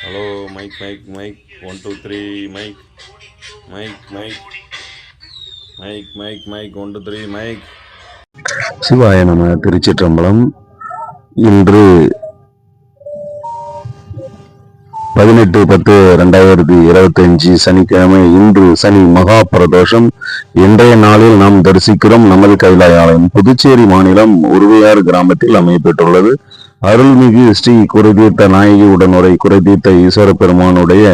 Hello mic mic mic 1 2 3 mic mic mic mic mic mic 1 2 3 mic. சிவாய நம. திருச்சிற்றம்பலம். இன்று 18/10/2025 சனிக்கிழமை. இன்று சனி மகா பிரதோஷம். இன்றைய நாளில் நாம் தரிசிக்கிறோம் நமது கைலாய ஆலயம் புதுச்சேரி மாநிலம் உருவையாறு கிராமத்தில் அமையப்பெற்றுள்ளது. அருள்மிகு ஸ்ரீ குறைதீர்த்த நாயகி உடனுரை குறைதீர்த்த ஈஸ்வர பெருமானுடைய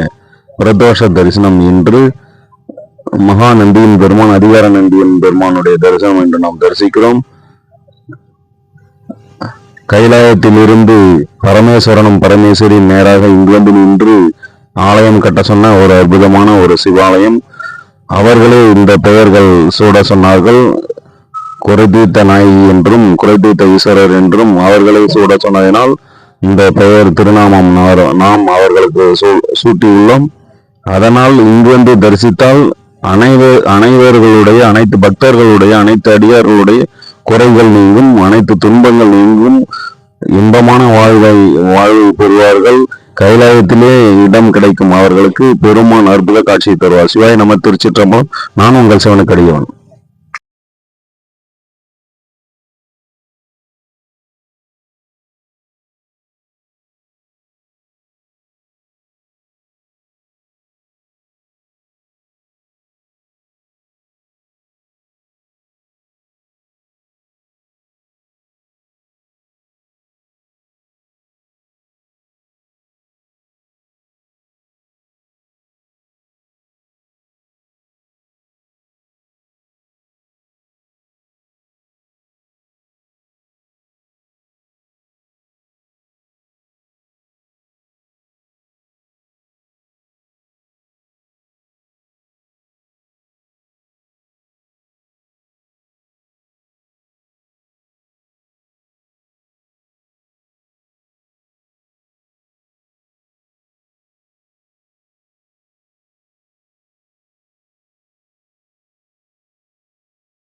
பிரதோஷ தரிசனம். இன்று மகா நந்தியின் பெருமான், அதிகார நந்தியின் பெருமானுடைய தரிசனம் என்று நாம் தரிசிக்கிறோம். கைலாயத்திலிருந்து பரமேஸ்வரனும் பரமேஸ்வரி நேராக இங்கு வந்து நின்று ஆலயம் கட்ட சொன்ன ஒரு அற்புதமான ஒரு சிவாலயம். அவர்களே இந்த பெயர்கள் சூட சொன்னார்கள். குறைதீர்த்த நாயகி என்றும் குறைதீர்த்த ஈஸ்வரர் என்றும் அவர்களை சூட சொன்னதினால் இந்த பெயர் திருநாமம் நாம் அவர்களுக்கு சூட்டியுள்ளோம். அதனால் இங்கு வந்து தரிசித்தால் அனைவர்களுடைய அனைத்து பக்தர்களுடைய அனைத்து அடியார்களுடைய குறைகள் நீங்கும், அனைத்து துன்பங்கள் நீங்கும், இன்பமான வாழ்வு பெறுவார்கள். கைலாயத்திலே இடம் கிடைக்கும் அவர்களுக்கு பெருமான் அற்புத காட்சி தருவார். சிவாய நம. திருச்சிற்றம்பலம். நான் உங்கள் சிவனுக்கடியவன்.